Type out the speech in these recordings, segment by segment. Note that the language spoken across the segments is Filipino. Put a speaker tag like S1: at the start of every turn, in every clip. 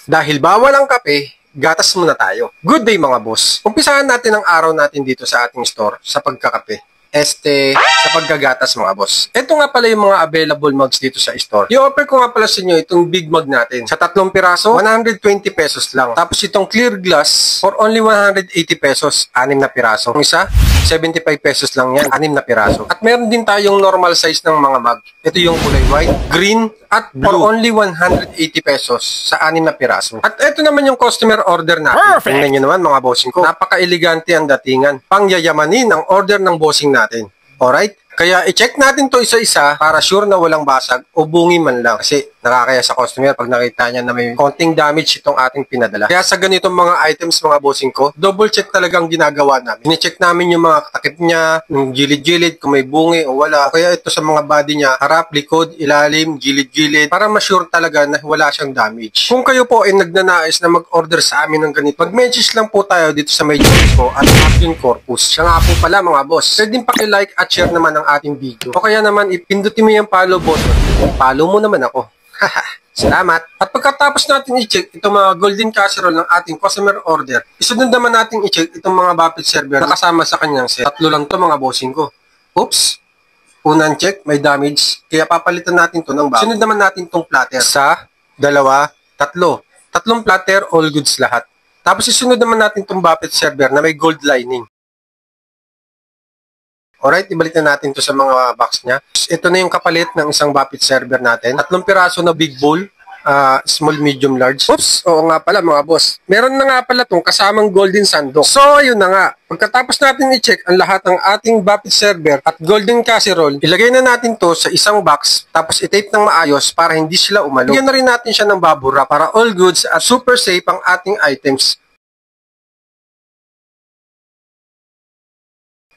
S1: Dahil bawal ang kape, gatas muna tayo. Good day mga boss. Umpisahan natin ang araw natin dito sa ating store sa pagkakape. Sa paggagatas mga boss. Ito nga pala yung mga available mugs dito sa store. I-offer ko nga pala sa inyo itong big mug natin. Sa 3 piraso, 120 pesos lang. Tapos itong clear glass for only 180 pesos, 6 na piraso. Yung isa, 75 pesos lang yan, 6 na piraso. At meron din tayong normal size ng mga mug. Ito yung kulay white, green, at blue. For only 180 pesos sa 6 na piraso. At ito naman yung customer order natin. Tingnan nyo naman mga bossing ko. Napaka-elegante ang datingan. Pangyayamanin ang order ng bossing natin. Alright? Kaya i-check natin to isa-isa para sure na walang basag o bungi man lang. Kasi nakakaya sa customer pag nakita niya na may konting damage itong ating pinadala. Kaya sa ganitong mga items mga bossing ko, double check talagang ginagawa namin. Ini-check namin yung mga takip niya, yung gilid-gilid, kung may bungi o wala. Kaya ito sa mga body niya, harap, likod, ilalim, gilid-gilid, para ma-sure talaga na wala siyang damage. Kung kayo po ay nagnanais na mag-order sa amin ng ganito, mag-message lang po tayo dito sa may Jomsco at Arjun Corpus. Siya nga po pala mga boss. Pwede paki-like at share naman ang ating video. O kaya naman, ipindutin mo yung follow button. Follow mo naman ako. Salamat. At pagkatapos natin i-check itong mga golden casserole ng ating customer order, isunod naman natin i-check itong mga buffet server na kasama sa kanyang set. 3 lang to mga bossing ko. Oops. Unang check, may damage. Kaya papalitan natin to ng bago. Sunod naman natin itong platter. 1, 2, 3. 3 platter, all goods lahat. Tapos isunod naman natin itong buffet server na may gold lining. Alright, ibalik na natin to sa mga box niya. Ito na yung kapalit ng isang buffet server natin. 3 piraso na big bowl, small, medium, large. Oops, oo nga pala mga boss. Meron na nga pala itong kasamang golden sandok. So, yun na nga. Pagkatapos natin i-check ang lahat ng ating buffet server at golden casserole, ilagay na natin to sa isang box, tapos i-tape ng maayos para hindi sila umalo. Bigyan na rin natin siya ng babura para all goods at super safe ang ating items.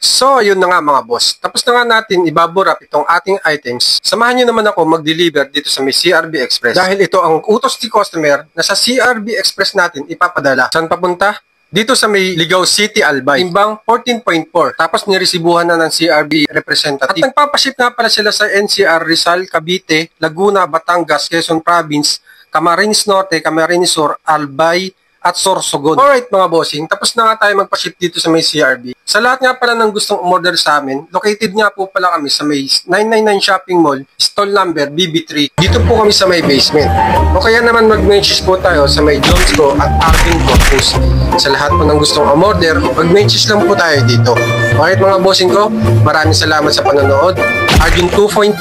S1: So, yun na nga mga boss. Tapos na nga natin ibaburap itong ating items. Samahan nyo naman ako mag-deliver dito sa may CRB Express. Dahil ito ang utos ni customer na sa CRB Express natin ipapadala. Saan papunta? Dito sa may Ligao City, Albay. Timbang 14.4. Tapos niresibuhan na ng CRB representative. At nagpapaship nga pala sila sa NCR, Rizal, Cavite, Laguna, Batangas, Quezon Province, Camarines Norte, Camarines Sur, Albay, at Sorsogon. Alright mga bossing, tapos na nga tayo magpa-ship dito sa may CRB. Sa lahat nga pala ng gustong umorder sa amin, located nga po pala kami sa may 999 Shopping Mall, stall number BB3. Dito po kami sa may basement. O kaya naman mag-message po tayo sa may Jomsco at Arjun Corpus. Sa lahat po ng gustong umorder, mag-message lang po tayo dito. Alright mga bossing ko, maraming salamat sa panonood. Arjun 2.5,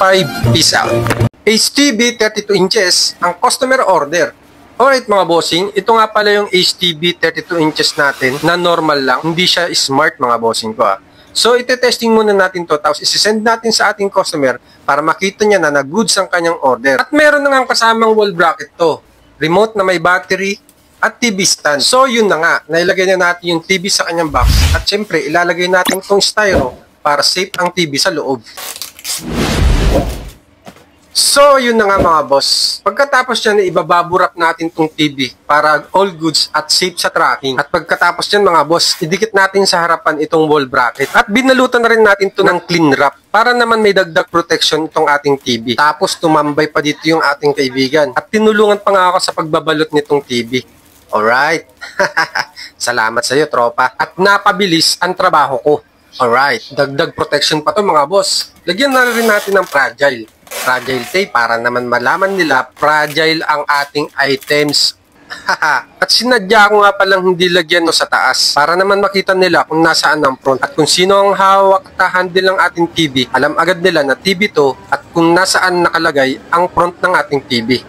S1: peace out. HTB 32 inches ang customer order. Alright mga bossing, ito nga pala yung HTB 32 inches natin na normal lang, hindi siya smart mga bossing ko. So ite-testing muna natin to, tapos isi-send natin sa ating customer para makita niya na nag-goods ang kanyang order. At meron na nga kasamang wall bracket to, remote na may battery at TV stand. So yun na nga, nailagay na natin yung TV sa kanyang box at syempre ilalagay natin itong styro para safe ang TV sa loob. So, yun na nga mga boss. Pagkatapos yan, ibababurap natin tong TV para all goods at safe sa tracking. At pagkatapos yan mga boss, idikit natin sa harapan itong wall bracket. At binalutan na rin natin to ng clean wrap para naman may dagdag protection itong ating TV. Tapos tumambay pa dito yung ating kaibigan. At tinulungan pa nga ako sa pagbabalot nitong TV. Alright. Salamat sa iyo, tropa. At napabilis ang trabaho ko. Alright. Dagdag protection pa to mga boss. Lagyan na rin natin ng fragile tape para naman malaman nila fragile ang ating items. At sinadya ko nga palang hindi lagyan sa taas para naman makita nila kung nasaan ang front at kung sino ang hawak at handle ng ating TV. Alam agad nila na TV to at kung nasaan nakalagay ang front ng ating TV.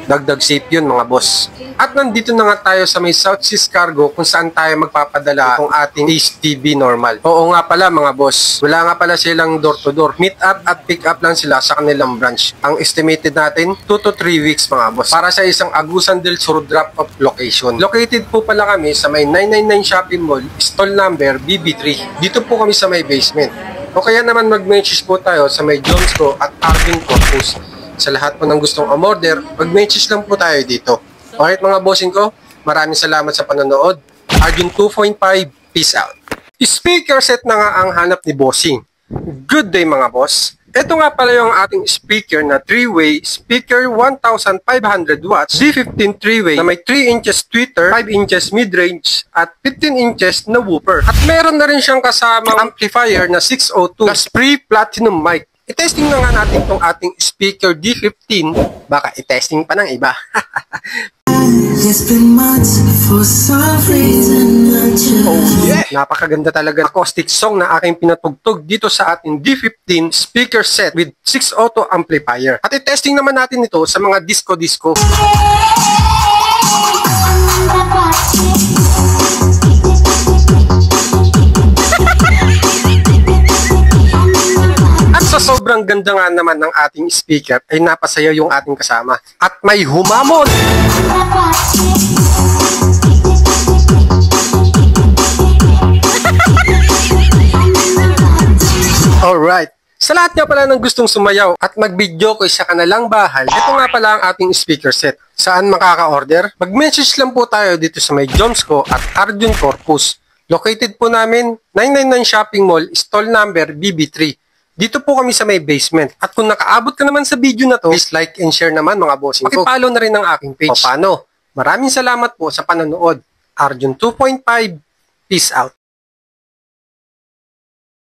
S1: Dagdag safe yun mga boss. At nandito na nga tayo sa may South Seas Cargo kung saan tayo magpapadala itong ating HTB normal. Oo nga pala mga boss, wala nga pala silang door to door. Meet up at pick up lang sila sa kanilang branch. Ang estimated natin 2 to 3 weeks mga boss para sa isang Agusan del Sur drop off location. Located po pala kami sa may 999 Shopping Mall, stall number BB3. Dito po kami sa may basement. O kaya naman mag-message po tayo sa may Jomsco at Arjun Corpus. Sa lahat po ng gustong umorder, mag-message lang po tayo dito. Alright mga bossing ko, maraming salamat sa panonood. Arjun 2.5, peace out. Speaker set na nga ang hanap ni bossing. Good day mga boss. Ito nga pala yung ating speaker na 3-way speaker 1,500 watts D15 3-way na may 3 inches tweeter, 5 inches mid-range at 15 inches na woofer. At meron na rin siyang kasamang amplifier na 602 plus pre-platinum mic. I-testing na nga natin itong ating speaker D15. Baka i-testing pa ng iba. Oh yeah! Napakaganda talaga acoustic song na aking pinatugtog dito sa ating D15 speaker set with 6 auto amplifier. At i-testing naman natin ito sa mga disco-disco. Sa sobrang ganda nga naman ng ating speaker ay napasaya yung ating kasama at may humamon. Alright, sa lahat nga pala ng gustong sumayaw at mag-video ko sa kanilang bahay, ito nga pala ang ating speaker set. Saan makaka-order? Mag-message lang po tayo dito sa may Jomsco at Arjun Corpus. Located po namin 999 Shopping Mall, stall number BB3. Dito po kami sa may basement. At kung nakaabot ka naman sa video na to, please like and share naman mga bossing ko. Pakipollow na rin ang aking page. O paano? Maraming salamat po sa panonood. Arjun 2.5, peace out.